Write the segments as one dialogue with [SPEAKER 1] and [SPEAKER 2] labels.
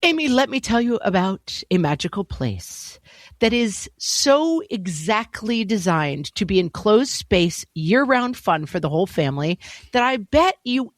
[SPEAKER 1] Amy, let me tell you about a magical place that is so exactly designed to be enclosed space, year-round fun for the whole family that I bet you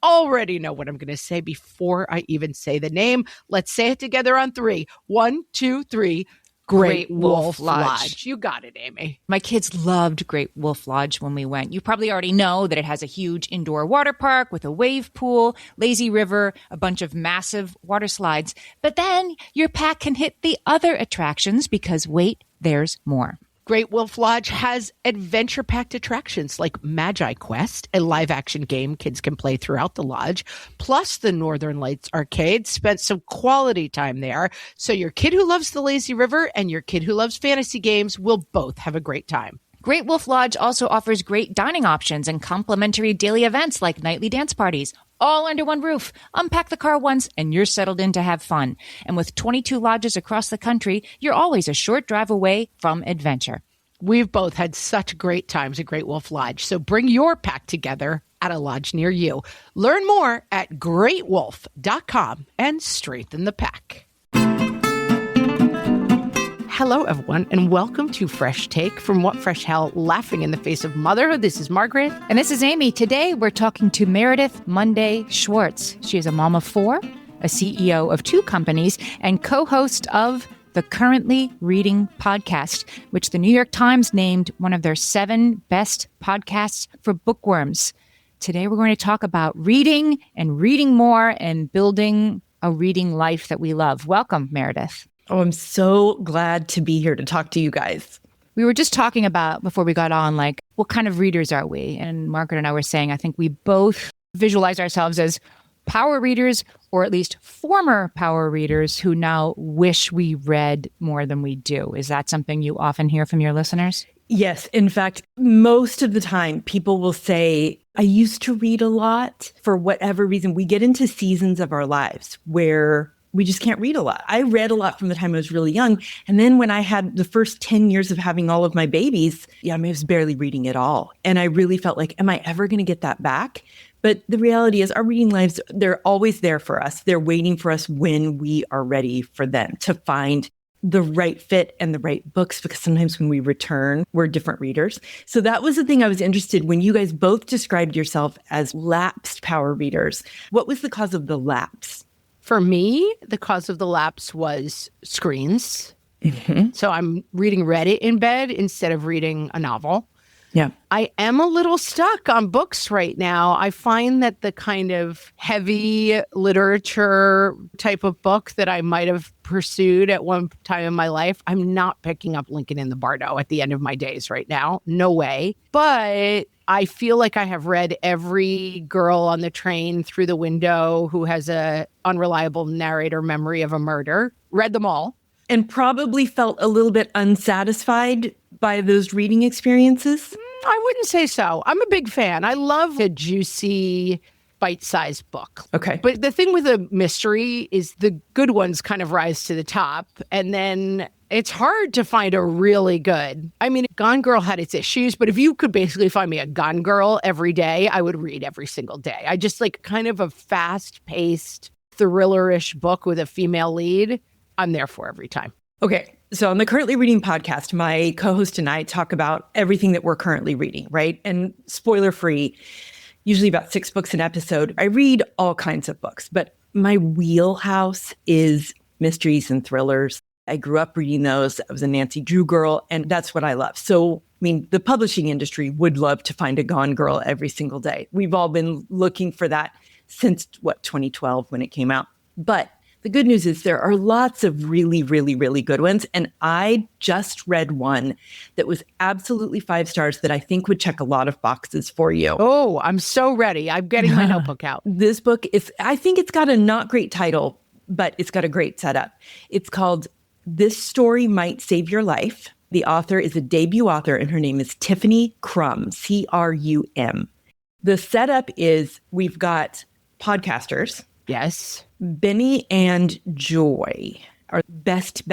[SPEAKER 1] already know what I'm going to say before I even say the name. Let's say it together on 3. 1, 2, 3. Great Wolf Lodge. You got it, Amy.
[SPEAKER 2] My kids loved Great Wolf Lodge when we went. You probably already know that it has a huge indoor water park with a wave pool, lazy river, a bunch of massive water slides. But then your pack can hit the other attractions because wait, there's more.
[SPEAKER 1] Great Wolf Lodge has adventure-packed attractions like Magi Quest, a live-action game kids can play throughout the lodge, plus the Northern Lights Arcade. Spent some quality time there, so your kid who loves the lazy river and your kid who loves fantasy games will both have a great time.
[SPEAKER 2] Great Wolf Lodge also offers great dining options and complimentary daily events like nightly dance parties, all under one roof. Unpack the car once and you're settled in to have fun. And with 22 lodges across the country, you're always a short drive away from adventure.
[SPEAKER 1] We've both had such great times at Great Wolf Lodge, so bring your pack together at a lodge near you. Learn more at greatwolf.com and strengthen the pack. Hello, everyone, and welcome to Fresh Take from What Fresh Hell, laughing in the face of motherhood. This is Margaret.
[SPEAKER 2] And this is Amy. Today, we're talking to Meredith Monday Schwartz. She is a mom of 4, a CEO of 2 companies, and co-host of the Currently Reading podcast, which the New York Times named one of their 7 best podcasts for bookworms. Today, we're going to talk about reading and reading more and building a reading life that we love. Welcome, Meredith.
[SPEAKER 3] Oh, I'm so glad to be here to talk to you guys.
[SPEAKER 2] We were just talking about, before we got on, like, what kind of readers are we? And Margaret and I were saying, I think we both visualize ourselves as power readers, or at least former power readers who now wish we read more than we do. Is that something you often hear from your listeners?
[SPEAKER 3] Yes. In fact, most of the time, people will say, I used to read a lot. For whatever reason, we get into seasons of our lives where we just can't read a lot. I read a lot from the time I was really young. And then when I had the first 10 years of having all of my babies, I was barely reading at all. And I really felt like, am I ever going to get that back? But the reality is our reading lives, they're always there for us. They're waiting for us when we are ready for them to find the right fit and the right books, because sometimes when we return, we're different readers. So that was the thing I was interested when you guys both described yourself as lapsed power readers. What was the cause of the lapse?
[SPEAKER 1] For me, the cause of the lapse was screens.
[SPEAKER 3] Mm-hmm.
[SPEAKER 1] So I'm reading Reddit in bed instead of reading a novel.
[SPEAKER 3] Yeah.
[SPEAKER 1] I am a little stuck on books right now. I find that the kind of heavy literature type of book that I might have pursued at one time in my life, I'm not picking up Lincoln in the Bardo at the end of my days right now. No way. But I feel like I have read every girl on the train through the window who has a unreliable narrator memory of a murder. Read them all.
[SPEAKER 3] And probably felt a little bit unsatisfied by those reading experiences?
[SPEAKER 1] I wouldn't say so. I'm a big fan. I love a juicy, bite-sized book.
[SPEAKER 3] Okay.
[SPEAKER 1] But the thing with a mystery is the good ones kind of rise to the top. And then it's hard to find a really good. I mean, Gone Girl had its issues, but if you could basically find me a Gone Girl every day, I would read every single day. I just like kind of a fast-paced, thriller-ish book with a female lead. I'm there for every time.
[SPEAKER 3] Okay. So on the Currently Reading podcast, my co-host and I talk about everything that we're currently reading, right? And spoiler free, usually about 6 books an episode. I read all kinds of books, but my wheelhouse is mysteries and thrillers. I grew up reading those. I was a Nancy Drew girl, and that's what I love. So, I mean, the publishing industry would love to find a Gone Girl every single day. We've all been looking for that since, 2012 when it came out. But the good news is there are lots of really, really, really good ones. And I just read one that was absolutely 5 stars that I think would check a lot of boxes for you.
[SPEAKER 1] Oh, I'm so ready. I'm getting my notebook out.
[SPEAKER 3] This book is, I think it's got a not great title, but it's got a great setup. It's called This Story Might Save Your Life. The author is a debut author, and her name is Tiffany Crum, C-R-U-M. The setup is we've got podcasters.
[SPEAKER 1] Yes.
[SPEAKER 3] Benny and Joy are best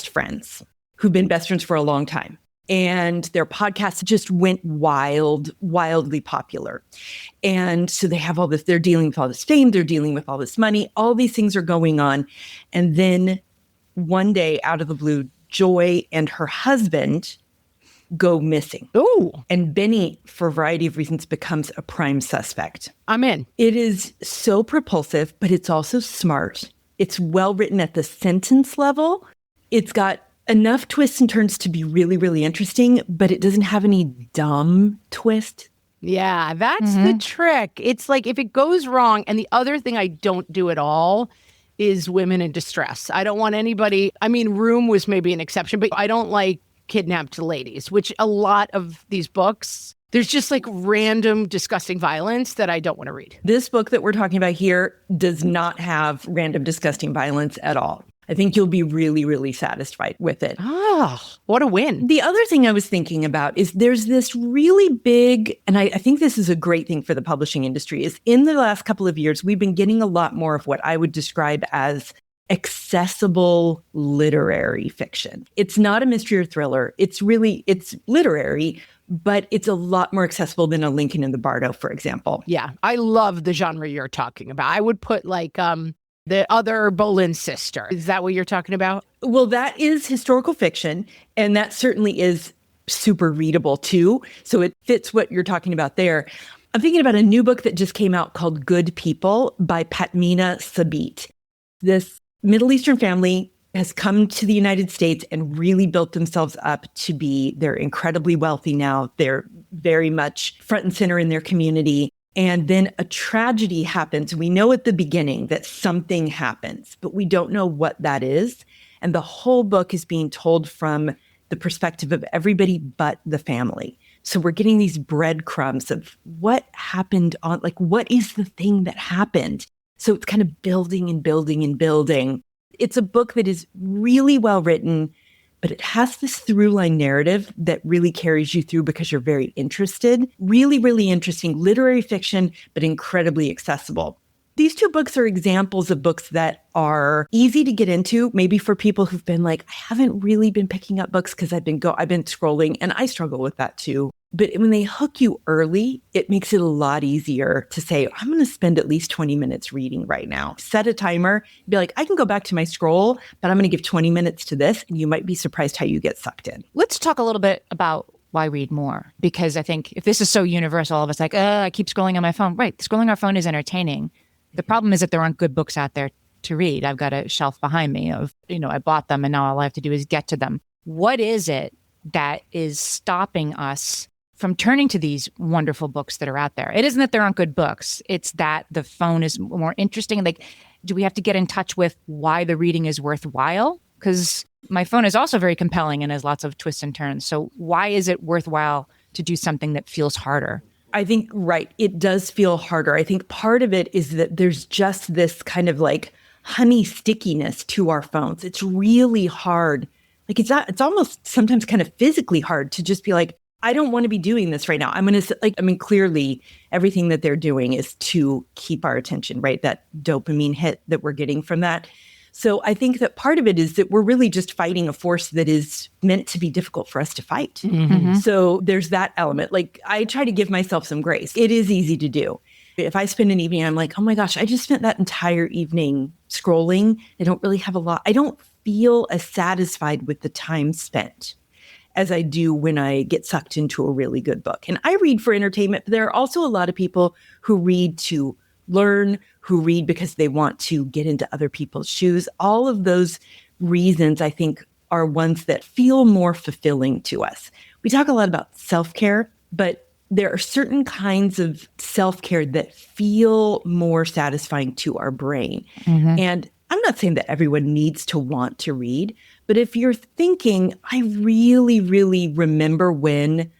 [SPEAKER 3] friends who've been best friends for a long time. And their podcast just went wildly popular. And so they have all this, they're dealing with all this fame, they're dealing with all this money, all these things are going on. And then one day out of the blue, Joy and her husband go missing.
[SPEAKER 1] Ooh.
[SPEAKER 3] And Benny, for a variety of reasons, becomes a prime suspect.
[SPEAKER 1] I'm in.
[SPEAKER 3] It is so propulsive, but it's also smart. It's well written at the sentence level. It's got enough twists and turns to be really, really interesting, but it doesn't have any dumb twist.
[SPEAKER 1] Yeah, that's the trick. It's like if it goes wrong, and the other thing I don't do at all is women in distress. I don't want anybody, I mean, Room was maybe an exception, but I don't like kidnapped ladies, which a lot of these books, there's just like random disgusting violence that I don't want to read.
[SPEAKER 3] This book that we're talking about here does not have random disgusting violence at all. I think you'll be really, really satisfied with it.
[SPEAKER 1] Oh, what a win.
[SPEAKER 3] The other thing I was thinking about is there's this really big, and I think this is a great thing for the publishing industry, is in the last couple of years, we've been getting a lot more of what I would describe as accessible literary fiction. It's not a mystery or thriller. It's literary, but it's a lot more accessible than a Lincoln in the Bardo, for example.
[SPEAKER 1] Yeah, I love the genre you're talking about. I would put like the other Boleyn sister. Is that what you're talking about?
[SPEAKER 3] Well, that is historical fiction, and that certainly is super readable too. So it fits what you're talking about there. I'm thinking about a new book that just came out called Good People by Patmina Sabit. This Middle Eastern family has come to the United States and really built themselves up to be, they're incredibly wealthy now. They're very much front and center in their community. And then a tragedy happens. We know at the beginning that something happens, but we don't know what that is. And the whole book is being told from the perspective of everybody but the family. So we're getting these breadcrumbs of what happened on, like, what is the thing that happened? So it's kind of building and building and building. It's a book that is really well written, but it has this through line narrative that really carries you through because you're very interested. Really, really interesting literary fiction, but incredibly accessible. These two books are examples of books that are easy to get into, maybe for people who've been like, I haven't really been picking up books because I've been scrolling, and I struggle with that too. But when they hook you early, it makes it a lot easier to say, I'm going to spend at least 20 minutes reading right now. Set a timer, be like, I can go back to my scroll, but I'm going to give 20 minutes to this, and you might be surprised how you get sucked in.
[SPEAKER 2] Let's talk a little bit about why read more, because I think if this is so universal, all of us like, I keep scrolling on my phone. Right, scrolling on our phone is entertaining. The problem is that there aren't good books out there to read. I've got a shelf behind me of, I bought them and now all I have to do is get to them. What is it that is stopping us from turning to these wonderful books that are out there? It isn't that there aren't good books. It's that the phone is more interesting. Like, do we have to get in touch with why the reading is worthwhile? Because my phone is also very compelling and has lots of twists and turns. So why is it worthwhile to do something that feels harder?
[SPEAKER 3] I think, right, it does feel harder. I think part of it is that there's just this kind of like honey stickiness to our phones. It's really hard. Like it's almost sometimes kind of physically hard to just be like, I don't want to be doing this right now. Clearly everything that they're doing is to keep our attention, right? That dopamine hit that we're getting from that. So I think that part of it is that we're really just fighting a force that is meant to be difficult for us to fight.
[SPEAKER 2] Mm-hmm.
[SPEAKER 3] So there's that element. Like, I try to give myself some grace. It is easy to do. If I spend an evening, I'm like, oh my gosh, I just spent that entire evening scrolling. I don't really have a lot. I don't feel as satisfied with the time spent as I do when I get sucked into a really good book. And I read for entertainment, but there are also a lot of people who read to learn, who read because they want to get into other people's shoes. All of those reasons, I think, are ones that feel more fulfilling to us. We talk a lot about self-care, but there are certain kinds of self-care that feel more satisfying to our brain.
[SPEAKER 2] Mm-hmm.
[SPEAKER 3] And I'm not saying that everyone needs to want to read, but if you're thinking, I really, really remember when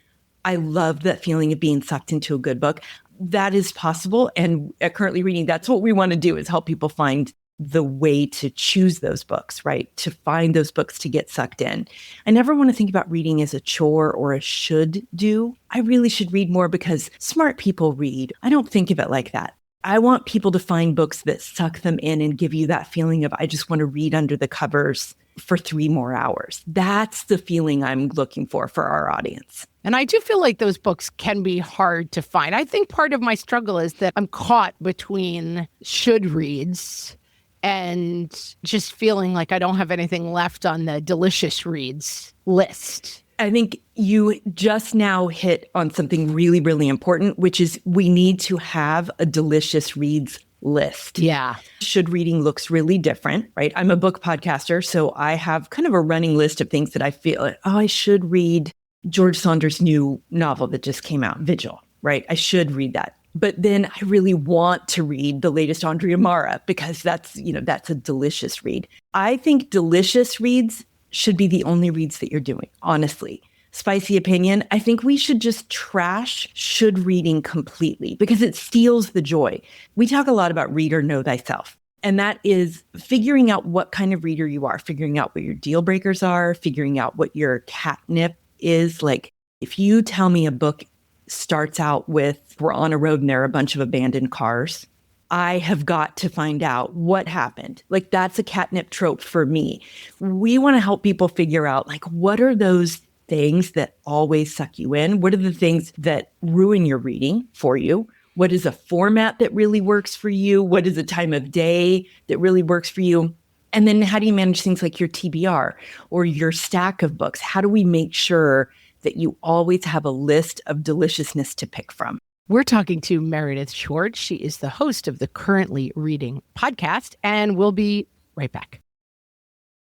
[SPEAKER 3] I loved that feeling of being sucked into a good book, that is possible. And at Currently Reading, that's what we want to do, is help people find the way to choose those books, right? To find those books to get sucked in. I never want to think about reading as a chore or a should do. I really should read more because smart people read. I don't think of it like that. I want people to find books that suck them in and give you that feeling of, I just want to read under the covers for 3 more hours. That's the feeling I'm looking for our audience.
[SPEAKER 1] And I do feel like those books can be hard to find. I think part of my struggle is that I'm caught between should reads and just feeling like I don't have anything left on the delicious reads list.
[SPEAKER 3] I think you just now hit on something really, really important, which is we need to have a delicious reads list.
[SPEAKER 1] Yeah.
[SPEAKER 3] Should reading looks really different, right? I'm a book podcaster, so I have kind of a running list of things that I feel like, I should read George Saunders' new novel that just came out, Vigil, right? I should read that. But then I really want to read the latest Andrea Mara because that's a delicious read. I think delicious reads should be the only reads that you're doing, honestly. Spicy opinion, I think we should just trash should reading completely because it steals the joy. We talk a lot about reader know thyself. And that is figuring out what kind of reader you are, figuring out what your deal breakers are, figuring out what your catnip is. Like if you tell me a book starts out with, we're on a road and there are a bunch of abandoned cars, I have got to find out what happened. Like that's a catnip trope for me. We want to help people figure out like, what are those things that always suck you in? What are the things that ruin your reading for you? What is a format that really works for you? What is a time of day that really works for you? And then how do you manage things like your TBR or your stack of books? How do we make sure that you always have a list of deliciousness to pick from?
[SPEAKER 1] We're talking to Meredith Schwartz. She is the host of the Currently Reading podcast, and we'll be right back.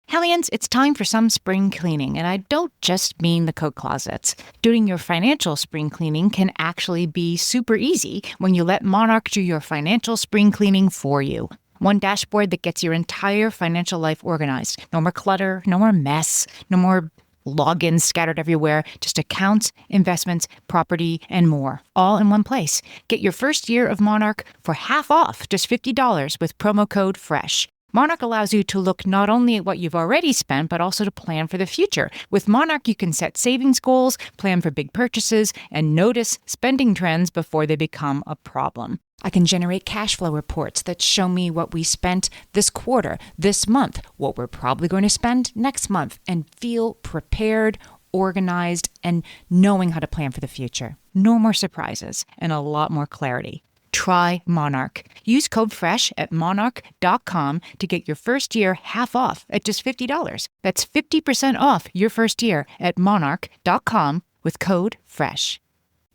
[SPEAKER 2] Hellions, it's time for some spring cleaning, and I don't just mean the coat closets. Doing your financial spring cleaning can actually be super easy when you let Monarch do your financial spring cleaning for you. One dashboard that gets your entire financial life organized. No more clutter, no more mess, no more logins scattered everywhere, just accounts, investments, property, and more, all in one place. Get your first year of Monarch for half off, just $50 with promo code FRESH. Monarch allows you to look not only at what you've already spent, but also to plan for the future. With Monarch, you can set savings goals, plan for big purchases, and notice spending trends before they become a problem. I can generate cash flow reports that show me what we spent this quarter, this month, what we're probably going to spend next month, and feel prepared, organized, and knowing how to plan for the future. No more surprises and a lot more clarity. Try Monarch. Use code FRESH at monarch.com to get your first year half off at just $50. That's 50% off your first year at monarch.com with code FRESH.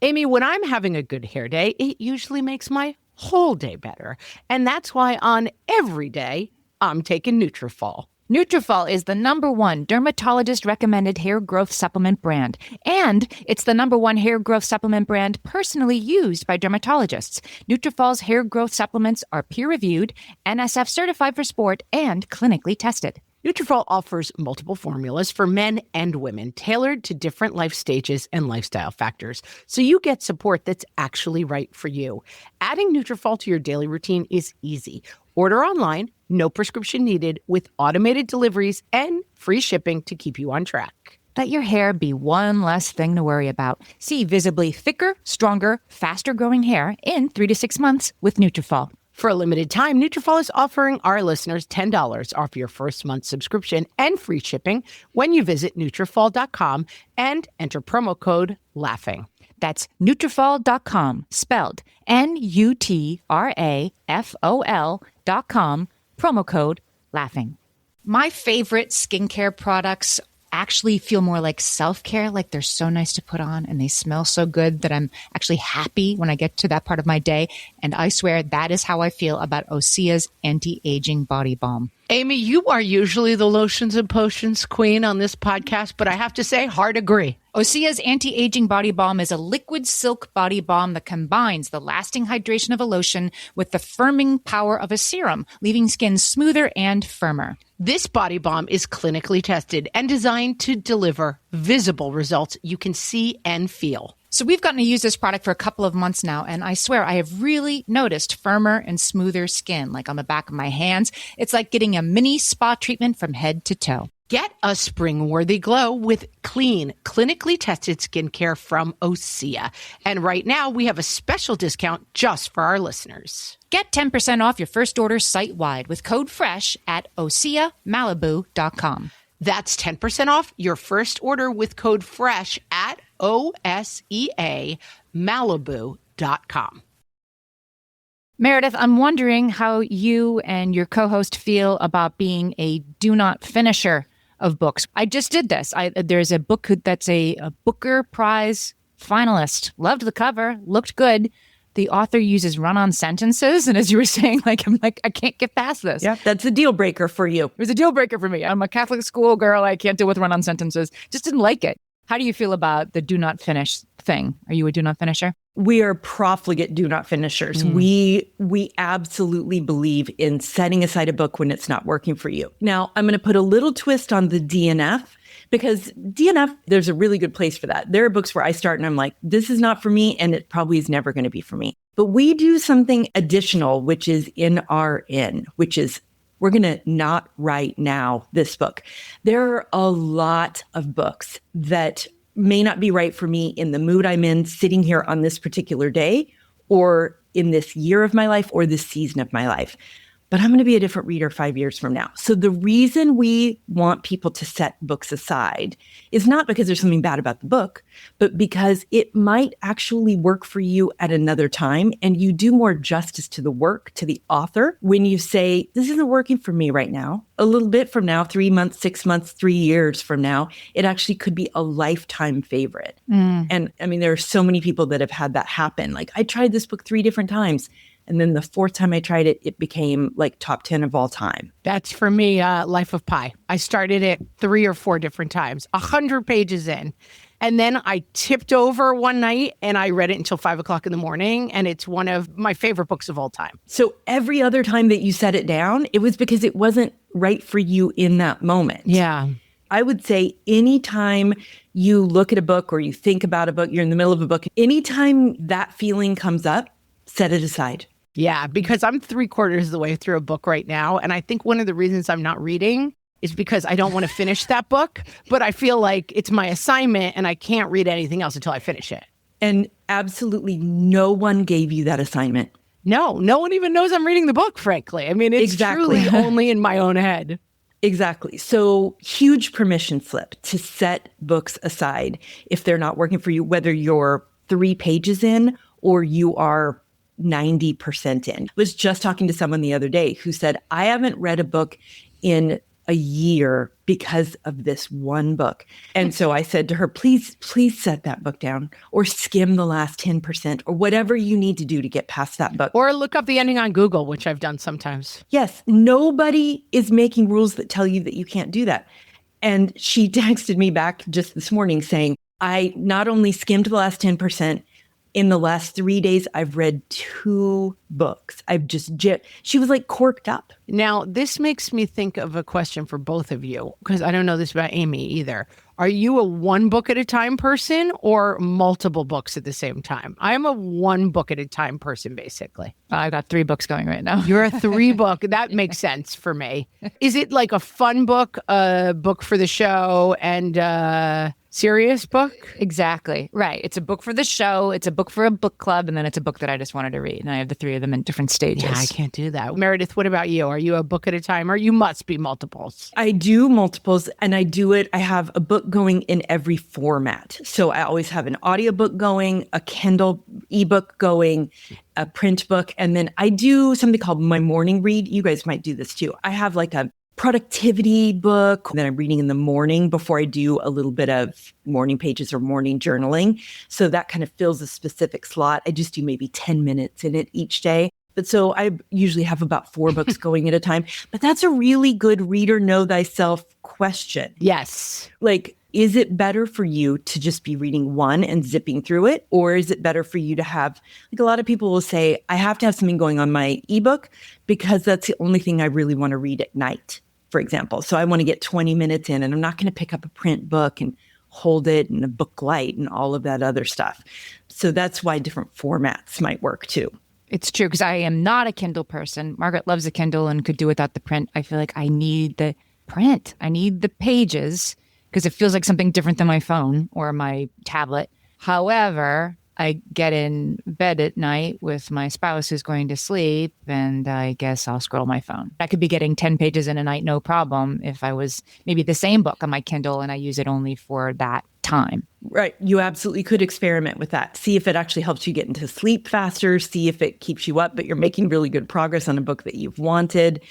[SPEAKER 1] Amy, when I'm having a good hair day, it usually makes my whole day better. And that's why on every day, I'm taking Nutrafol.
[SPEAKER 2] Nutrafol is the #1 dermatologist-recommended hair growth supplement brand, and it's the #1 hair growth supplement brand personally used by dermatologists. Nutrafol's hair growth supplements are peer-reviewed, NSF certified for sport, and clinically tested.
[SPEAKER 1] Nutrafol offers multiple formulas for men and women, tailored to different life stages and lifestyle factors, so you get support that's actually right for you. Adding Nutrafol to your daily routine is easy. Order online, no prescription needed, with automated deliveries and free shipping to keep you on track.
[SPEAKER 2] Let your hair be one less thing to worry about. See visibly thicker, stronger, faster-growing hair in 3 to 6 months with Nutrafol.
[SPEAKER 1] For a limited time, Nutrafol is offering our listeners $10 off your first month subscription and free shipping when you visit Nutrafol.com and enter promo code LAUGHING.
[SPEAKER 2] That's Nutrafol.com, spelled Nutrafol.com, promo code LAUGHING. My favorite skincare products actually feel more like self-care, like they're so nice to put on and they smell so good that I'm actually happy when I get to that part of my day. And I swear that is how I feel about Osea's anti-aging body balm.
[SPEAKER 1] Amy, you are usually the lotions and potions queen on this podcast, but I have to say, hard agree.
[SPEAKER 2] Osea's anti-aging body balm is a liquid silk body balm that combines the lasting hydration of a lotion with the firming power of a serum, leaving skin smoother and firmer.
[SPEAKER 1] This body balm is clinically tested and designed to deliver visible results you can see and feel.
[SPEAKER 2] So we've gotten to use this product for a couple of months now, and I swear I have really noticed firmer and smoother skin, like on the back of my hands. It's like getting a mini spa treatment from head to toe.
[SPEAKER 1] Get a spring-worthy glow with clean, clinically tested skincare from Osea. And right now, we have a special discount just for our listeners.
[SPEAKER 2] Get 10% off your first order site-wide with code FRESH at OseaMalibu.com.
[SPEAKER 1] That's 10% off your first order with code FRESH at OSEAMalibu.com.
[SPEAKER 2] Meredith, I'm wondering how you and your co-host feel about being a do not finisher of books. I just did this. There's a book that's a Booker Prize finalist. Loved the cover, looked good. The author uses run-on sentences. And as you were saying, I can't get past this.
[SPEAKER 3] Yeah, that's a deal breaker for you.
[SPEAKER 2] It was a deal breaker for me. I'm a Catholic school girl. I can't deal with run-on sentences. Just didn't like it. How do you feel about the do not finish thing? Are you a do not finisher?
[SPEAKER 3] We are profligate do not finishers. We absolutely believe in setting aside a book when it's not working for you. Now, I'm going to put a little twist on the DNF, because DNF, there's a really good place for that. There are books where I start and I'm like, this is not for me, and it probably is never going to be for me. But we do something additional, which is NRN, which is we're going to not write now this book. There are a lot of books that may not be right for me in the mood I'm in sitting here on this particular day, or in this year of my life, or this season of my life. But I'm going to be a different reader 5 years from now. So the reason we want people to set books aside is not because there's something bad about the book, but because it might actually work for you at another time. And you do more justice to the work, to the author, when you say, this isn't working for me right now. A little bit from now, 3 months, 6 months, 3 years from now, it actually could be a lifetime favorite. And I mean, there are so many people that have had that happen. Like, I tried this book 3 different times. And then the 4th time I tried it, it became like top 10 of all time.
[SPEAKER 1] That's for me, Life of Pi. I started it 3 or 4 different times, 100 pages in. And then I tipped over one night and I read it until 5 o'clock in the morning. And it's one of my favorite books of all time.
[SPEAKER 3] So every other time that you set it down, it was because it wasn't right for you in that moment.
[SPEAKER 1] Yeah.
[SPEAKER 3] I would say anytime you look at a book or you think about a book, you're in the middle of a book, anytime that feeling comes up, set it aside.
[SPEAKER 1] Yeah, because I'm 3/4 of the way through a book right now. And I think one of the reasons I'm not reading is because I don't want to finish that book, but I feel like it's my assignment and I can't read anything else until I finish it.
[SPEAKER 3] And absolutely no one gave you that assignment.
[SPEAKER 1] No one even knows I'm reading the book, frankly. I mean, it's truly only in my own head.
[SPEAKER 3] Exactly. So huge permission slip to set books aside if they're not working for you, whether you're 3 pages in or you are 90% in. I was just talking to someone the other day who said, I haven't read a book in a year because of this one book. And so I said to her, please set that book down, or skim the last 10%, or whatever you need to do to get past that book.
[SPEAKER 1] Or look up the ending on Google, which I've done sometimes.
[SPEAKER 3] Yes, nobody is making rules that tell you that you can't do that. And she texted me back just this morning saying, I not only skimmed the last 10%, in the last 3 days, I've read 2 books. She was like corked up.
[SPEAKER 1] Now, this makes me think of a question for both of you, because I don't know this about Amy either. Are you a 1 book at a time person or multiple books at the same time? I'm a 1 book at a time person, basically.
[SPEAKER 2] I got 3 books going right now.
[SPEAKER 1] You're a 3 book. That makes sense for me. Is it like a fun book, a book for the show, and a serious book?
[SPEAKER 2] Exactly. Right. It's a book for the show. It's a book for a book club. And then it's a book that I just wanted to read. And I have the 3 of them in different stages.
[SPEAKER 1] Yeah, I can't do that. Meredith, what about you? Are you a book at a time, or you must be multiples?
[SPEAKER 3] I do multiples, and I do it. I have a book going in every format. So I always have an audiobook going, a Kindle ebook going, a print book. And then I do something called my morning read. You guys might do this too. I have like a productivity book that I'm reading in the morning before I do a little bit of morning pages or morning journaling. So that kind of fills a specific slot. I just do maybe 10 minutes in it each day. But so I usually have about 4 books going at a time. But that's a really good reader know thyself question.
[SPEAKER 1] Yes.
[SPEAKER 3] Like, is it better for you to just be reading 1 and zipping through it? Or is it better for you to have, like a lot of people will say, I have to have something going on my ebook because that's the only thing I really want to read at night, for example. So I want to get 20 minutes in, and I'm not going to pick up a print book and hold it and a book light and all of that other stuff. So that's why different formats might work too.
[SPEAKER 2] It's true, because I am not a Kindle person. Margaret loves a Kindle and could do without the print. I feel like I need the print. I need the pages because it feels like something different than my phone or my tablet. However, I get in bed at night with my spouse who's going to sleep, and I guess I'll scroll my phone. I could be getting 10 pages in a night, no problem, if I was maybe the same book on my Kindle and I use it only for that time.
[SPEAKER 3] Right. You absolutely could experiment with that. See if it actually helps you get into sleep faster. See if it keeps you up, but you're making really good progress on a book that you've wanted.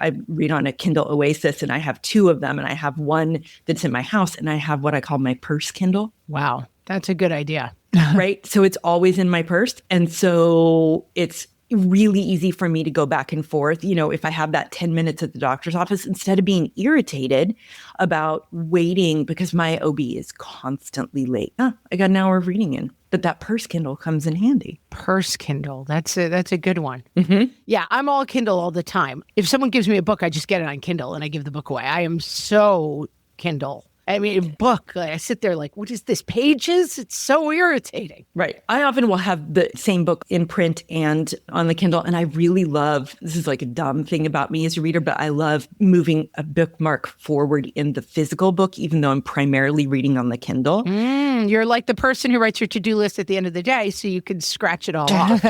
[SPEAKER 3] I read on a Kindle Oasis, and I have 2 of them, and I have one that's in my house, and I have what I call my purse Kindle.
[SPEAKER 1] Wow, that's a good idea.
[SPEAKER 3] Right. So it's always in my purse. And so it's really easy for me to go back and forth. You know, if I have that 10 minutes at the doctor's office, instead of being irritated about waiting because my OB is constantly late. I got an hour of reading in. But that purse Kindle comes in handy.
[SPEAKER 1] Purse Kindle. That's a good one.
[SPEAKER 3] Mm-hmm.
[SPEAKER 1] Yeah, I'm all Kindle all the time. If someone gives me a book, I just get it on Kindle and I give the book away. I am so Kindle. I mean, book, I sit there like, what is this, pages? It's so irritating.
[SPEAKER 3] Right. I often will have the same book in print and on the Kindle. And I really love, this is like a dumb thing about me as a reader, but I love moving a bookmark forward in the physical book, even though I'm primarily reading on the Kindle.
[SPEAKER 1] You're like the person who writes your to-do list at the end of the day so you can scratch it all off.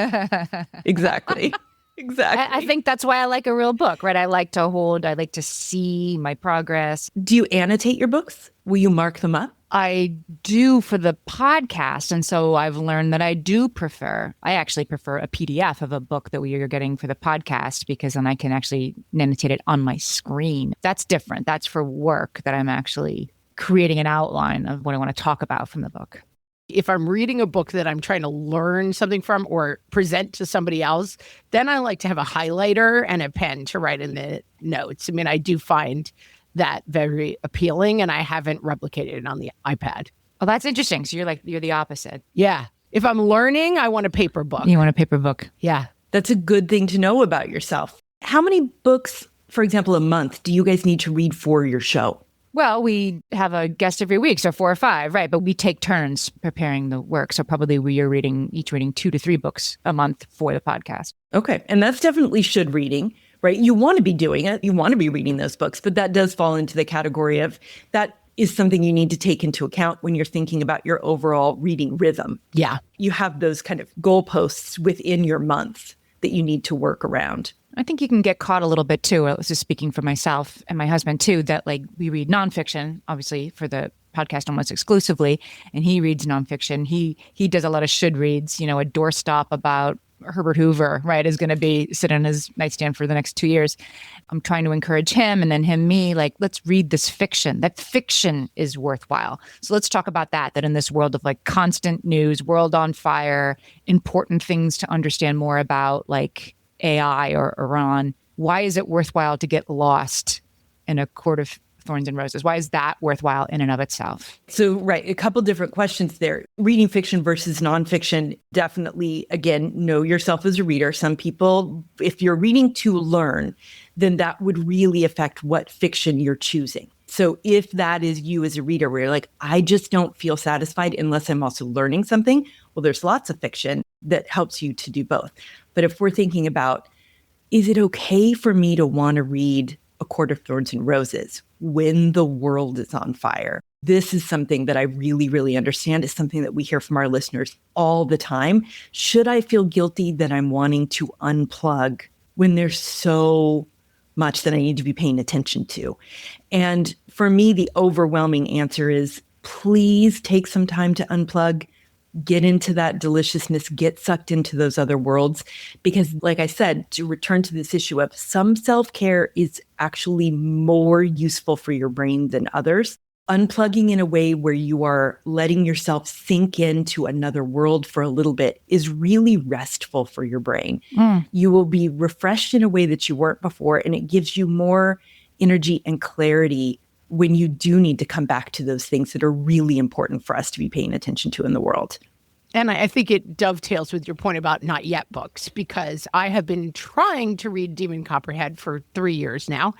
[SPEAKER 3] Exactly. Exactly.
[SPEAKER 2] I think that's why I like a real book, right? I like to see my progress.
[SPEAKER 3] Do you annotate your books? Will you mark them up?
[SPEAKER 2] I do for the podcast. And so I've learned that I actually prefer a PDF of a book that we are getting for the podcast, because then I can actually annotate it on my screen. That's different. That's for work, that I'm actually creating an outline of what I want to talk about from the book.
[SPEAKER 1] If I'm reading a book that I'm trying to learn something from or present to somebody else, then I like to have a highlighter and a pen to write in the notes. I mean, I do find that very appealing, and I haven't replicated it on the iPad.
[SPEAKER 2] Oh, that's interesting. So you're the opposite.
[SPEAKER 1] Yeah. If I'm learning, I want a paper book.
[SPEAKER 2] You want a paper book.
[SPEAKER 1] Yeah.
[SPEAKER 3] That's a good thing to know about yourself. How many books, for example, a month do you guys need to read for your show?
[SPEAKER 2] Well, we have a guest every week, so 4 or 5, right? But we take turns preparing the work. So probably we are each reading 2 to 3 books a month for the podcast.
[SPEAKER 3] Okay. And that's definitely should reading, right? You want to be doing it. You want to be reading those books, but that does fall into the category of that is something you need to take into account when you're thinking about your overall reading rhythm.
[SPEAKER 1] Yeah.
[SPEAKER 3] You have those kind of goalposts within your month that you need to work around.
[SPEAKER 2] I think you can get caught a little bit too. I was just speaking for myself and my husband too, that like we read nonfiction, obviously for the podcast almost exclusively, and he reads nonfiction. He does a lot of should reads, a doorstop about Herbert Hoover, right, is going to be sitting on his nightstand for the next 2 years. I'm trying to encourage him and then me, like, let's read this fiction. That fiction is worthwhile. So let's talk about that in this world of like constant news, world on fire, important things to understand more about, like AI or Iran. Why is it worthwhile to get lost in a court of thorns and roses? Why is that worthwhile in and of itself?
[SPEAKER 3] So, right, a couple different questions there. Reading fiction versus nonfiction, definitely, again, know yourself as a reader. Some people, if you're reading to learn, then that would really affect what fiction you're choosing. So if that is you as a reader, where you're like, I just don't feel satisfied unless I'm also learning something, well, there's lots of fiction that helps you to do both. But if we're thinking about, is it okay for me to want to read A Court of Thorns and Roses when the world is on fire? This is something that I really, really understand. It's something that we hear from our listeners all the time. Should I feel guilty that I'm wanting to unplug when there's so much that I need to be paying attention to? And for me, the overwhelming answer is, please take some time to unplug, get into that deliciousness, get sucked into those other worlds. Because like I said, to return to this issue of some self-care is actually more useful for your brain than others. Unplugging in a way where you are letting yourself sink into another world for a little bit is really restful for your brain. You will be refreshed in a way that you weren't before, and it gives you more energy and clarity when you do need to come back to those things that are really important for us to be paying attention to in the world.
[SPEAKER 1] And I think it dovetails with your point about not yet books, because I have been trying to read Demon Copperhead for 3 years now,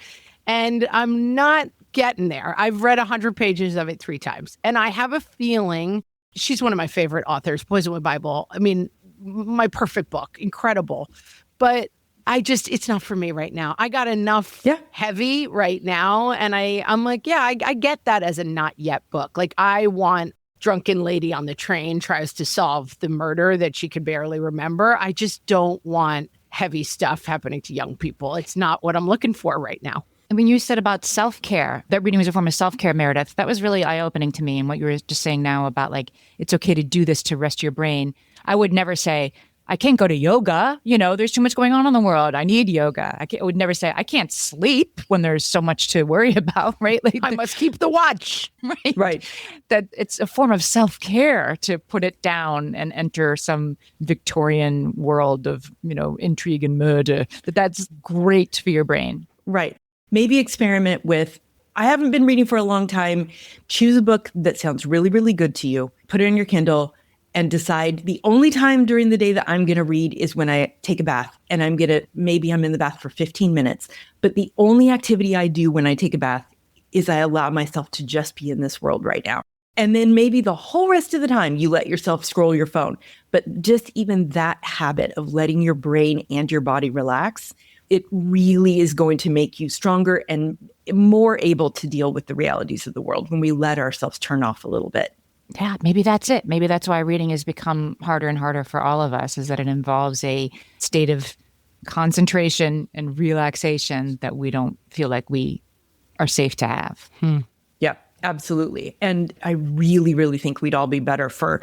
[SPEAKER 1] and I'm not getting there. I've read 100 pages of it 3 times, and I have a feeling she's one of my favorite authors, Poisonwood Bible. I mean, my perfect book, incredible. But it's not for me right now. I got enough heavy right now. And I'm like, I get that as a not yet book. Like I want drunken lady on the train tries to solve the murder that she could barely remember. I just don't want heavy stuff happening to young people. It's not what I'm looking for right now.
[SPEAKER 2] And when you said about self-care, that reading was a form of self-care, Meredith, that was really eye-opening to me. And what you were just saying now about like, it's okay to do this to rest your brain. I would never say, I can't go to yoga. There's too much going on in the world. I need yoga. I would never say, I can't sleep when there's so much to worry about, right? Like,
[SPEAKER 1] I must keep the watch.
[SPEAKER 2] Right. That it's a form of self-care to put it down and enter some Victorian world of, intrigue and murder. That's great for your brain.
[SPEAKER 3] Right. Maybe experiment with, I haven't been reading for a long time. Choose a book that sounds really, really good to you. Put it in your Kindle and decide the only time during the day that I'm going to read is when I take a bath. And maybe I'm in the bath for 15 minutes. But the only activity I do when I take a bath is I allow myself to just be in this world right now. And then maybe the whole rest of the time you let yourself scroll your phone. But just even that habit of letting your brain and your body relax, it really is going to make you stronger and more able to deal with the realities of the world when we let ourselves turn off a little bit.
[SPEAKER 2] Yeah, maybe that's it. Maybe that's why reading has become harder and harder for all of us, is that it involves a state of concentration and relaxation that we don't feel like we are safe to have.
[SPEAKER 3] Yeah, absolutely. And I really, really think we'd all be better for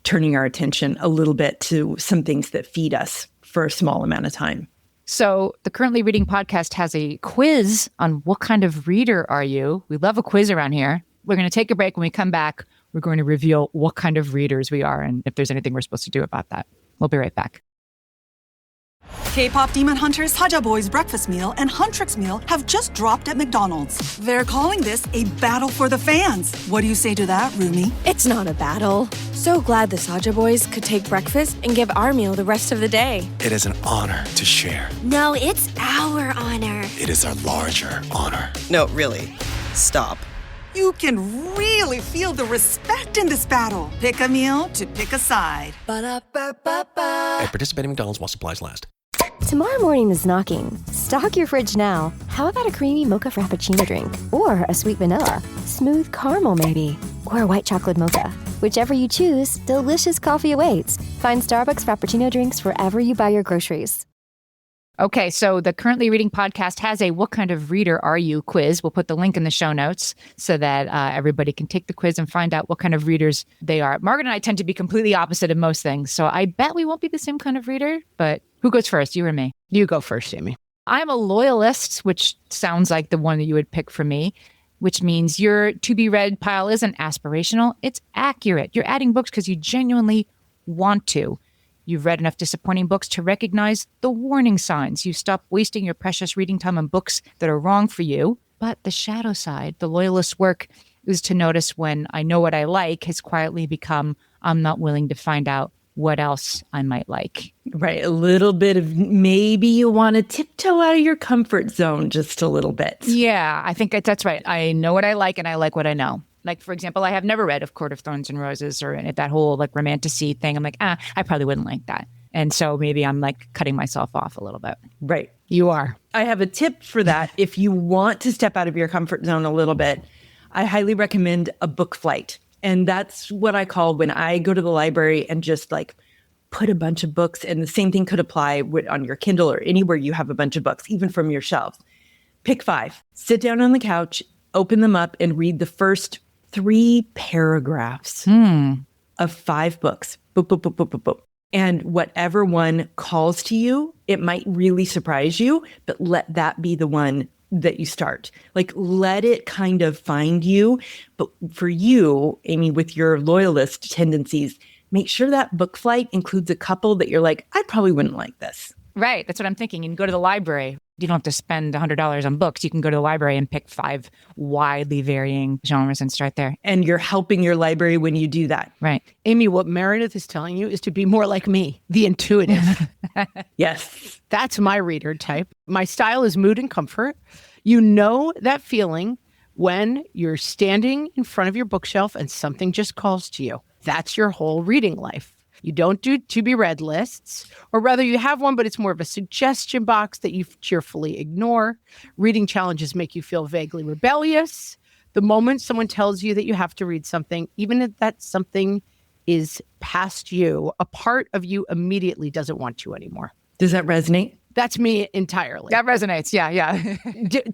[SPEAKER 3] turning our attention a little bit to some things that feed us for a small amount of time.
[SPEAKER 2] So the Currently Reading podcast has a quiz on what kind of reader are you? We love a quiz around here. We're going to take a break. When we come back, we're going to reveal what kind of readers we are and if there's anything we're supposed to do about that. We'll be right back.
[SPEAKER 4] K-pop Demon Hunters Haja Boys breakfast meal and Huntrix meal have just dropped at McDonald's. They're calling this a battle for the fans. What do you say to that, Rumi?
[SPEAKER 5] It's not a battle. So glad the Saja Boys could take breakfast and give our meal the rest of the day.
[SPEAKER 6] It is an honor to share.
[SPEAKER 7] No, it's our honor.
[SPEAKER 6] It is our larger honor.
[SPEAKER 8] No, really. Stop.
[SPEAKER 4] You can really feel the respect in this battle. Pick a meal to pick a side.
[SPEAKER 5] Ba-da-ba-ba-ba.
[SPEAKER 6] At participating McDonald's while supplies last.
[SPEAKER 7] Tomorrow morning is knocking. Stock your fridge now. How about a creamy mocha frappuccino drink? Or a sweet vanilla? Smooth caramel, maybe? Or a white chocolate mocha? Whichever you choose, delicious coffee awaits. Find Starbucks Frappuccino drinks wherever you buy your groceries.
[SPEAKER 2] Okay, so the Currently Reading podcast has a What Kind of Reader Are You quiz. We'll put the link in the show notes so that everybody can take the quiz and find out what kind of readers they are. Margaret and I tend to be completely opposite of most things, so I bet we won't be the same kind of reader, but who goes first, you or me?
[SPEAKER 1] You go first, Amy.
[SPEAKER 2] I'm a loyalist, which sounds like the one that you would pick for me, which means your to-be-read pile isn't aspirational, it's accurate. You're adding books because you genuinely want to. You've read enough disappointing books to recognize the warning signs. You stop wasting your precious reading time on books that are wrong for you. But the shadow side, the loyalist work, is to notice when I know what I like has quietly become I'm not willing to find out what else I might like.
[SPEAKER 3] Right. A little bit of maybe you want to tiptoe out of your comfort zone just a little bit.
[SPEAKER 2] Yeah, I think that's right. I know what I like and I like what I know. Like, for example, I have never read Of Court of Thorns and Roses or that whole like romantasy thing. I'm like, I probably wouldn't like that. And so maybe I'm like cutting myself off a little bit.
[SPEAKER 3] Right.
[SPEAKER 1] You are.
[SPEAKER 3] I have a tip for that. If you want to step out of your comfort zone a little bit, I highly recommend a book flight. And that's what I call when I go to the library and just like put a bunch of books. And the same thing could apply on your Kindle or anywhere you have a bunch of books, even from your shelves. Pick 5, sit down on the couch, open them up and read the first 3 paragraphs of 5 books. Boop, boop, boop, boop, boop, boop. And whatever one calls to you, it might really surprise you, but let that be the one that you start. Like, let it kind of find you. But for you, Amy, with your loyalist tendencies, make sure that book flight includes a couple that you're like, I probably wouldn't like this.
[SPEAKER 2] Right. That's what I'm thinking. You can go to the library. You don't have to spend $100 on books. You can go to the library and pick 5 widely varying genres and start there.
[SPEAKER 3] And you're helping your library when you do that.
[SPEAKER 2] Right.
[SPEAKER 1] Amy, what Meredith is telling you is to be more like me, the intuitive.
[SPEAKER 3] Yes.
[SPEAKER 1] That's my reader type. My style is mood and comfort. You know that feeling when you're standing in front of your bookshelf and something just calls to you. That's your whole reading life. You don't do to-be-read lists, or rather you have one, but it's more of a suggestion box that you cheerfully ignore. Reading challenges make you feel vaguely rebellious. The moment someone tells you that you have to read something, even if that something is past you, a part of you immediately doesn't want you anymore.
[SPEAKER 3] Does that resonate?
[SPEAKER 1] That's me entirely.
[SPEAKER 2] That resonates. Yeah.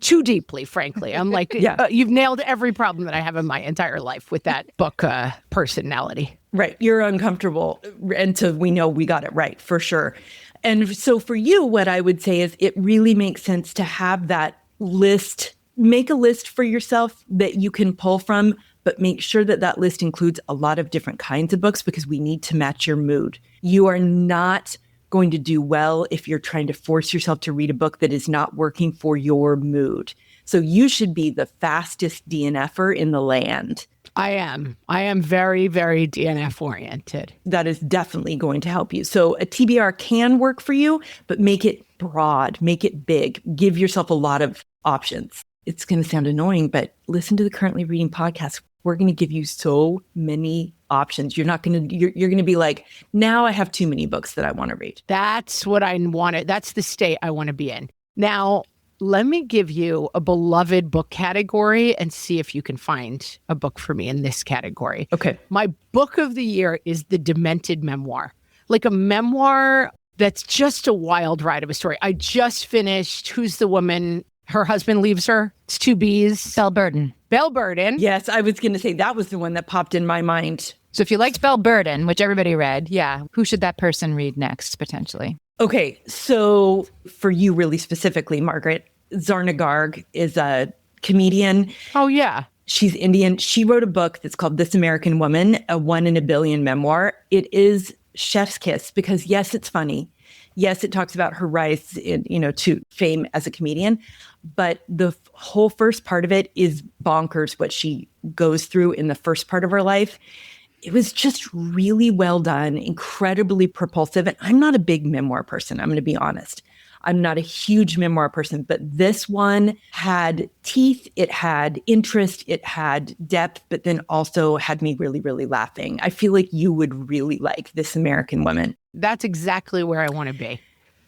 [SPEAKER 1] Too deeply, frankly. I'm like, you've nailed every problem that I have in my entire life with that book personality.
[SPEAKER 3] Right. You're uncomfortable until we know we got it right, for sure. And so for you, what I would say is it really makes sense to have that list. Make a list for yourself that you can pull from, but make sure that that list includes a lot of different kinds of books because we need to match your mood. You are not going to do well if you're trying to force yourself to read a book that is not working for your mood. So you should be the fastest DNFer in the land.
[SPEAKER 1] I am very, very DNF oriented.
[SPEAKER 3] That is definitely going to help you. So a TBR can work for you, but make it broad, make it big, give yourself a lot of options. It's going to sound annoying, but listen to the Currently Reading podcast. We're going to give you so many options. You're going to be like, now I have too many books that I want to read.
[SPEAKER 1] That's what I wanted. That's the state I want to be in. Now, let me give you a beloved book category and see if you can find a book for me in this category.
[SPEAKER 3] Okay.
[SPEAKER 1] My book of the year is the demented memoir. Like a memoir that's just a wild ride of a story. I just finished Who's the Woman? Her husband leaves her. It's 2 B's.
[SPEAKER 2] Belle Burden.
[SPEAKER 1] Belle Burden.
[SPEAKER 3] Yes, I was going to say that was the one that popped in my mind.
[SPEAKER 2] So if you liked Belle Burden, which everybody read, who should that person read next, potentially?
[SPEAKER 3] Okay, so for you really specifically, Margaret, Zarna Garg is a comedian.
[SPEAKER 1] Oh, yeah.
[SPEAKER 3] She's Indian. She wrote a book that's called This American Woman, a 1 in a billion memoir. It is chef's kiss because, yes, it's funny. Yes, it talks about her rise to fame as a comedian, but the whole first part of it is bonkers what she goes through in the first part of her life. It was just really well done, incredibly propulsive. And I'm not a big memoir person, I'm going to be honest. I'm not a huge memoir person, but this one had teeth, it had interest, it had depth, but then also had me really, really laughing. I feel like you would really like This American Woman.
[SPEAKER 1] That's exactly where I want to be.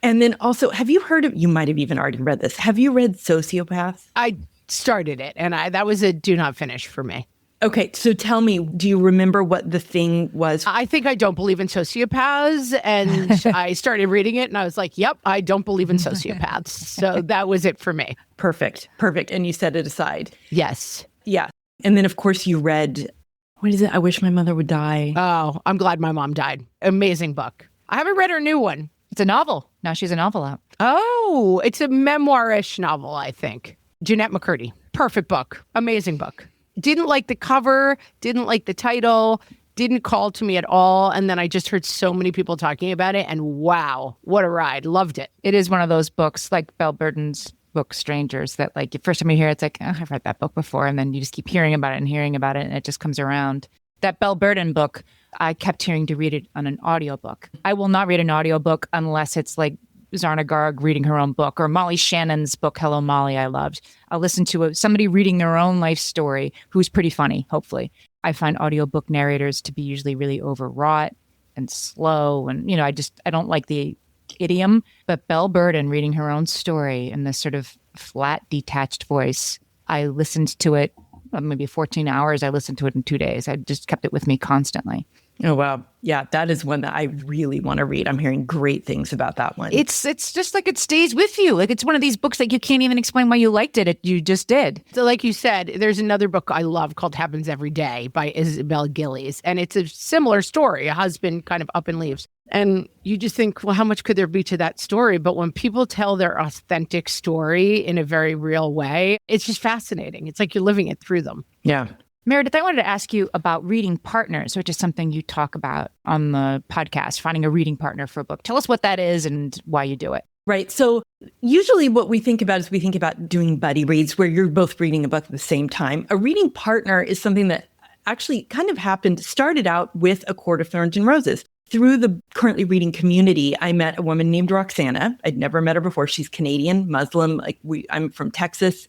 [SPEAKER 3] And then also, have you heard of, you might have even already read this, have you read Sociopath?
[SPEAKER 1] I started it, and that was a do not finish for me.
[SPEAKER 3] Okay, so tell me, do you remember what the thing was?
[SPEAKER 1] I think I don't believe in sociopaths, and I started reading it, and I was like, yep, I don't believe in sociopaths. So that was it for me.
[SPEAKER 3] Perfect. And you set it aside.
[SPEAKER 1] Yes.
[SPEAKER 3] Yeah. And then, of course, you read, what is it? I Wish My Mother Would Die.
[SPEAKER 1] Oh, I'm glad my mom died. Amazing book. I haven't read her new one.
[SPEAKER 2] It's a novel. Now she's a novel out.
[SPEAKER 1] Oh, it's a memoir-ish novel, I think. Jeanette McCurdy. Perfect book. Amazing book. Didn't like the cover, didn't like the title, didn't call to me at all. And then I just heard so many people talking about it. And wow, what a ride. Loved it.
[SPEAKER 2] It is one of those books like Belle Burden's book, Strangers, that like the first time you hear it, it's like, oh, I've read that book before. And then you just keep hearing about it and it just comes around. That Belle Burden book, I kept hearing to read it on an audiobook. I will not read an audiobook unless it's like Zarna Garg reading her own book or Molly Shannon's book, Hello, Molly, I loved. I'll listen to somebody reading their own life story who's pretty funny, hopefully. I find audiobook narrators to be usually really overwrought and slow. And, I don't like the idiom, but Belle Burden reading her own story in this sort of flat, detached voice. I listened to it, maybe 14 hours. I listened to it in 2 days. I just kept it with me constantly.
[SPEAKER 3] Oh, wow. Yeah, that is one that I really want to read. I'm hearing great things about that one.
[SPEAKER 2] It's just like it stays with you. Like it's one of these books that you can't even explain why you liked it. You just did.
[SPEAKER 1] So like you said, there's another book I love called Happens Every Day by Isabel Gillies. And it's a similar story. A husband kind of up and leaves. And you just think, well, how much could there be to that story? But when people tell their authentic story in a very real way, it's just fascinating. It's like you're living it through them.
[SPEAKER 3] Yeah.
[SPEAKER 2] Meredith, I wanted to ask you about reading partners, which is something you talk about on the podcast, finding a reading partner for a book. Tell us what that is and why you do it.
[SPEAKER 3] Right. So usually what we think about is we think about doing buddy reads where you're both reading a book at the same time. A reading partner is something that actually kind of started out with A Court of Thorns and Roses. Through the Currently Reading community, I met a woman named Roxana. I'd never met her before. She's Canadian, Muslim. I'm from Texas.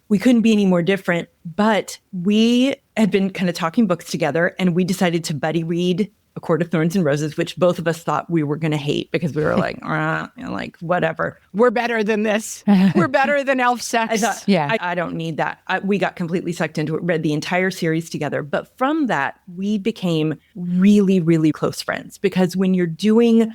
[SPEAKER 3] We couldn't be any more different, but we had been kind of talking books together and we decided to buddy read A Court of Thorns and Roses, which both of us thought we were going to hate because we were like, like whatever.
[SPEAKER 1] We're better than this. We're better than elf sex.
[SPEAKER 3] I thought,
[SPEAKER 2] Yeah.
[SPEAKER 3] I don't need that. We got completely sucked into it, read the entire series together. But from that, we became really, really close friends because when you're doing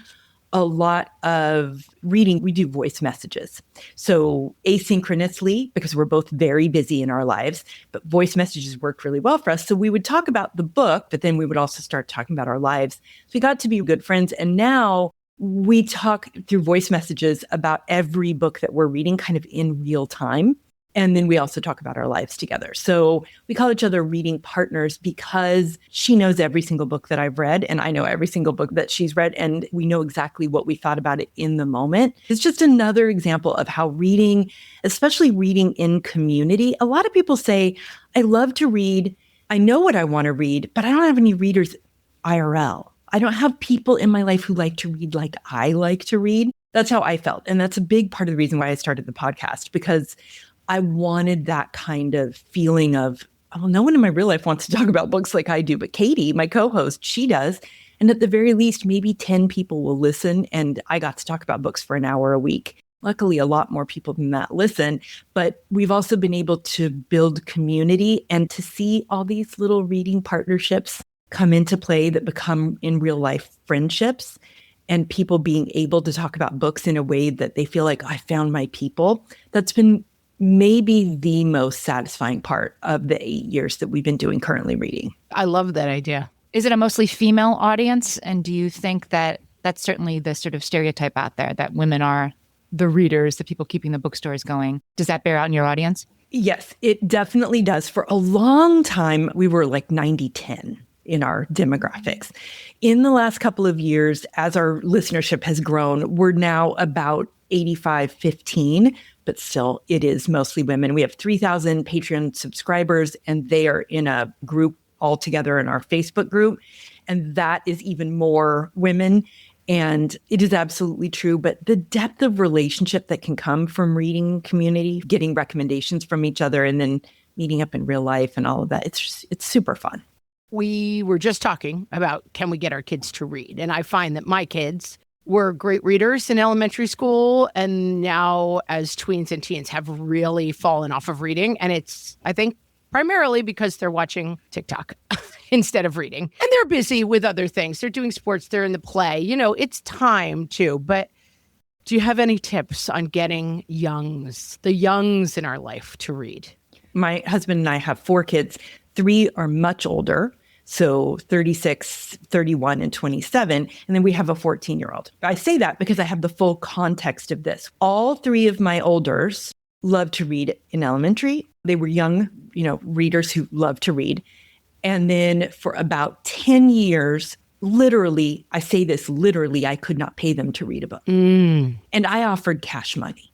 [SPEAKER 3] a lot of reading, we do voice messages. So asynchronously, because we're both very busy in our lives, but voice messages work really well for us. So we would talk about the book, but then we would also start talking about our lives. So we got to be good friends. And now we talk through voice messages about every book that we're reading kind of in real time. And then we also talk about our lives together. So we call each other reading partners because she knows every single book that I've read, and I know every single book that she's read, and we know exactly what we thought about it in the moment. It's just another example of how reading, especially reading in community, a lot of people say, I love to read. I know what I want to read, but I don't have any readers IRL. I don't have people in my life who like to read like I like to read. That's how I felt. And that's a big part of the reason why I started the podcast, because I wanted that kind of feeling of, oh, no one in my real life wants to talk about books like I do, but Katie, my co-host, she does. And at the very least, maybe 10 people will listen. And I got to talk about books for an hour a week. Luckily, a lot more people than that listen. But we've also been able to build community and to see all these little reading partnerships come into play that become in real life friendships, and people being able to talk about books in a way that they feel like I found my people. That's been maybe the most satisfying part of the 8 years that we've been doing currently reading.
[SPEAKER 1] I love that idea.
[SPEAKER 2] Is it a mostly female audience? And do you think that that's certainly the sort of stereotype out there, that women are the readers, the people keeping the bookstores going? Does that bear out in your audience?
[SPEAKER 3] Yes, it definitely does. For a long time, we were like 90-10 in our demographics. In the last couple of years, as our listenership has grown, we're now about 85-15, but still it is mostly women. We have 3,000 Patreon subscribers, and they are in a group all together in our Facebook group. And that is even more women. And it is absolutely true. But the depth of relationship that can come from reading community, getting recommendations from each other, and then meeting up in real life and all of that, it's super fun.
[SPEAKER 1] We were just talking about, can we get our kids to read? And I find that my kids were great readers in elementary school, and now as tweens and teens have really fallen off of reading. And it's, I think, primarily because they're watching TikTok instead of reading. And they're busy with other things. They're doing sports, they're in the play. You know, it's time too. But do you have any tips on getting the youngs in our life to read?
[SPEAKER 3] My husband and I have 4 kids. 3 are much older. So 36, 31, and 27. And then we have a 14-year-old. I say that because I have the full context of this. All 3 of my olders loved to read in elementary. They were young, readers who loved to read. And then for about 10 years, literally, I say this literally, I could not pay them to read a book. And I offered cash money.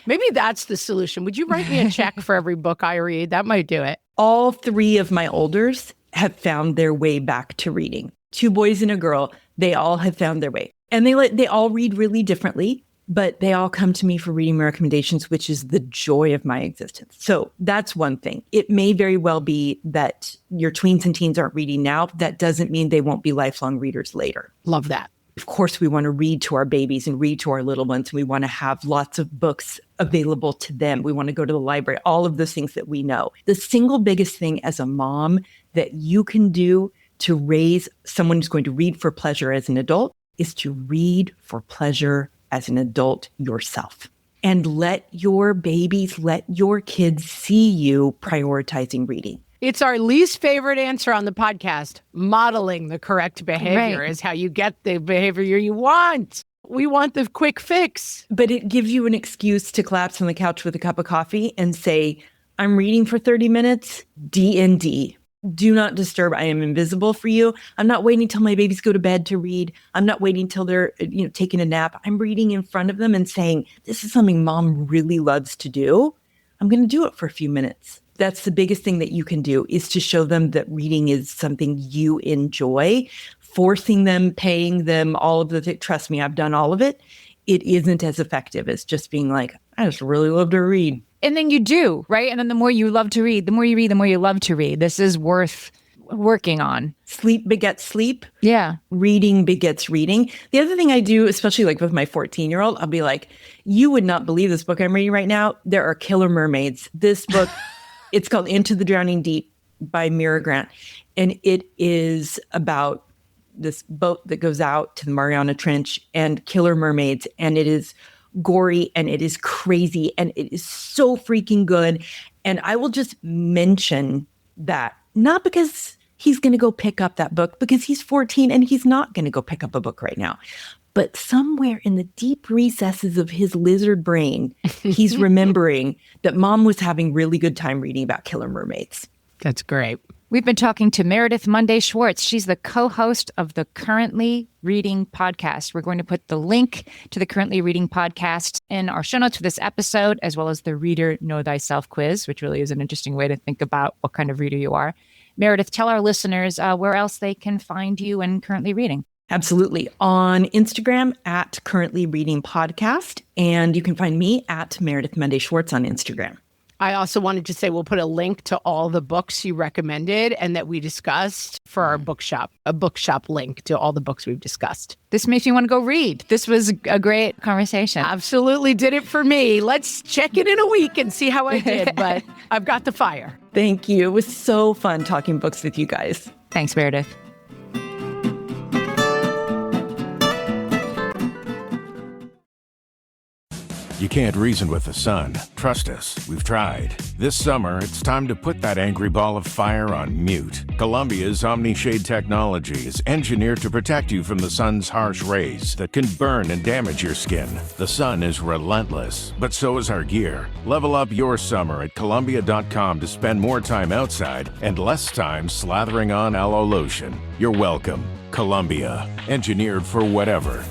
[SPEAKER 1] Maybe that's the solution. Would you write me a check for every book I read? That might do it.
[SPEAKER 3] All 3 of my olders have found their way back to reading. 2 boys and a girl, they all have found their way. And they all read really differently, but they all come to me for reading recommendations, which is the joy of my existence. So that's one thing. It may very well be that your tweens and teens aren't reading now. That doesn't mean they won't be lifelong readers later.
[SPEAKER 1] Love that.
[SPEAKER 3] Of course, we want to read to our babies and read to our little ones. And we want to have lots of books available to them. We want to go to the library, all of those things that we know. The single biggest thing as a mom that you can do to raise someone who's going to read for pleasure as an adult is to read for pleasure as an adult yourself. And let your babies, let your kids see you prioritizing reading.
[SPEAKER 1] It's our least favorite answer on the podcast. Modeling the correct behavior is how you get the behavior you want. We want the quick fix.
[SPEAKER 3] But it gives you an excuse to collapse on the couch with a cup of coffee and say, I'm reading for 30 minutes, D&D. Do not disturb. I am invisible for you. I'm not waiting till my babies go to bed to read. I'm not waiting till they're taking a nap. I'm reading in front of them and saying, this is something mom really loves to do. I'm going to do it for a few minutes. That's the biggest thing that you can do, is to show them that reading is something you enjoy. Forcing them, paying them, all of the trust me, I've done all of it. It isn't as effective as just being like, I just really love to read.
[SPEAKER 2] And then you do, right? And then the more you love to read, the more you read, the more you love to read. This is worth working on.
[SPEAKER 3] Sleep begets sleep.
[SPEAKER 2] Yeah.
[SPEAKER 3] Reading begets reading. The other thing I do, especially like with my 14-year-old, I'll be like, you would not believe this book I'm reading right now. There are killer mermaids. This book, it's called Into the Drowning Deep by Mira Grant. And it is about this boat that goes out to the Mariana Trench and killer mermaids. And it is gory and it is crazy and it is so freaking good. And I will just mention that, not because he's going to go pick up that book, because he's 14 and he's not going to go pick up a book right now. But somewhere in the deep recesses of his lizard brain, he's remembering that mom was having really good time reading about killer mermaids.
[SPEAKER 1] That's great.
[SPEAKER 2] We've been talking to Meredith Monday Schwartz. She's the co-host of the Currently Reading podcast. We're going to put the link to the Currently Reading podcast in our show notes for this episode, as well as the Reader Know Thyself quiz, which really is an interesting way to think about what kind of reader you are. Meredith, tell our listeners where else they can find you and Currently Reading.
[SPEAKER 3] Absolutely. On Instagram at Currently Reading Podcast. And you can find me at Meredith Monday Schwartz on Instagram.
[SPEAKER 1] I also wanted to say we'll put a link to all the books you recommended and that we discussed for our bookshop, a bookshop link to all the books we've discussed.
[SPEAKER 2] This makes me want to go read. This was a great conversation.
[SPEAKER 1] Absolutely did it for me. Let's check it in a week and see how I did, but I've got the fire.
[SPEAKER 3] Thank you. It was so fun talking books with you guys.
[SPEAKER 2] Thanks, Meredith.
[SPEAKER 9] You can't reason with the sun. Trust us, we've tried. This summer, it's time to put that angry ball of fire on mute. Columbia's Omni-Shade technology is engineered to protect you from the sun's harsh rays that can burn and damage your skin. The sun is relentless, but so is our gear. Level up your summer at Columbia.com to spend more time outside and less time slathering on aloe lotion. You're welcome. Columbia, engineered for whatever.